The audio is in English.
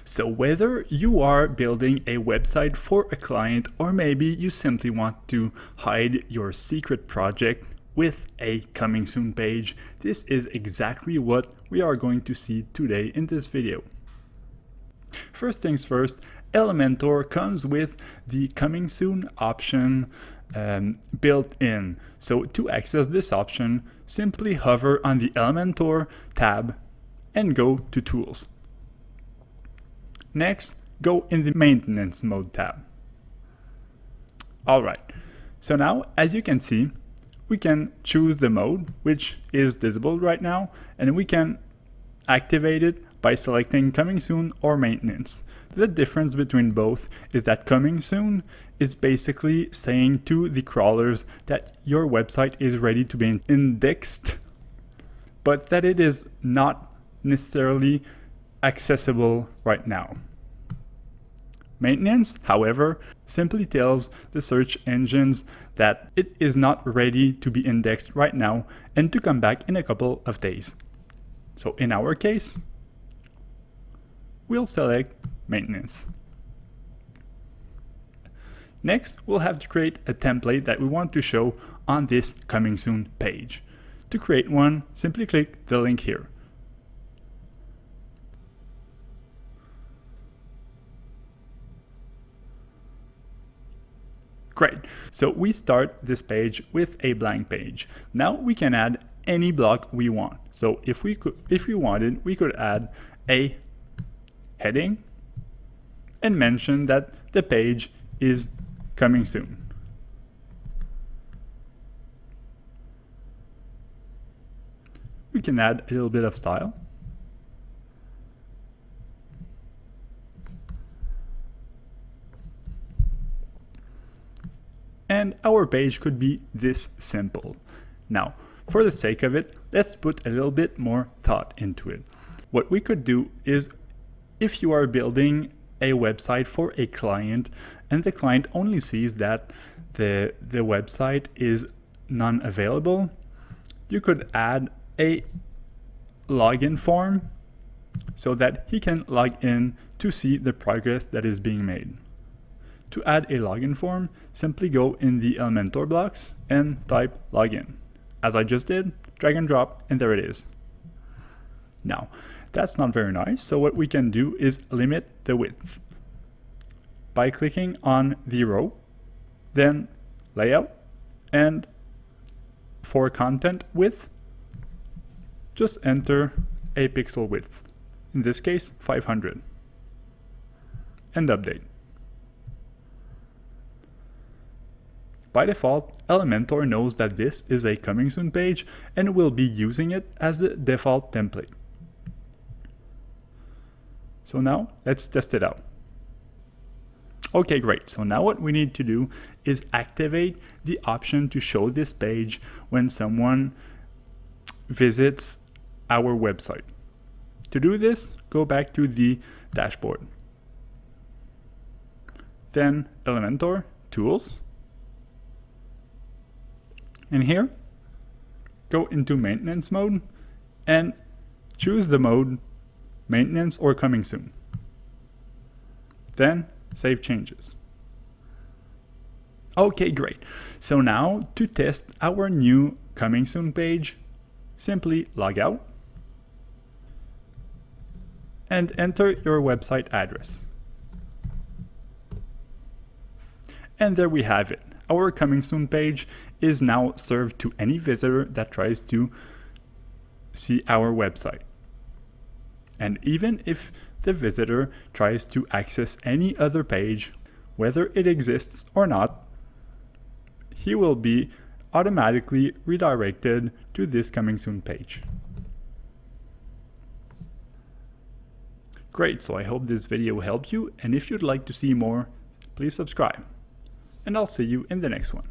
So whether you are building a website for a client, or maybe you simply want to hide your secret project with a coming soon page, this is exactly what we are going to see today in this video. First things first, Elementor comes with the coming soon option built in. So to access this option, simply hover on the Elementor tab and go to Tools. Next, go in the Maintenance Mode tab. Alright, so now as you can see, we can choose the mode, which is disabled right now, and we can activate it by selecting Coming Soon or Maintenance. The difference between both is that Coming Soon is basically saying to the crawlers that your website is ready to be indexed, but that it is not necessarily accessible right now. Maintenance, however, simply tells the search engines that it is not ready to be indexed right now and to come back in a couple of days. So in our case, we'll select Maintenance. Next, we'll have to create a template that we want to show on this Coming Soon page. To create one, simply click the link here. Great, so we start this page with a blank page. Now we can add any block we want. So if we wanted, we could add a heading and mention that the page is coming soon. We can add a little bit of style. And our page could be this simple. Now, for the sake of it, let's put a little bit more thought into it. What we could do is, if you are building a website for a client and the client only sees that the website is non-available, you could add a login form so that he can log in to see the progress that is being made. To add a login form, simply go in the Elementor blocks and type login. As I just did, drag and drop, and there it is. Now, that's not very nice, so what we can do is limit the width by clicking on the row, then layout, and for content width, just enter a pixel width, in this case 500, and update. By default, Elementor knows that this is a coming soon page and will be using it as the default template. So now let's test it out. Okay, great. So now what we need to do is activate the option to show this page when someone visits our website. To do this, go back to the dashboard. Then Elementor, Tools. And here, go into Maintenance Mode and choose the mode Maintenance or Coming Soon. Then Save Changes. Okay, great. So now to test our new Coming Soon page, simply log out and enter your website address. And there we have it. Our Coming Soon page is now served to any visitor that tries to see our website. And even if the visitor tries to access any other page, whether it exists or not, he will be automatically redirected to this Coming Soon page. Great, so I hope this video helped you, and if you'd like to see more, please subscribe. And I'll see you in the next one.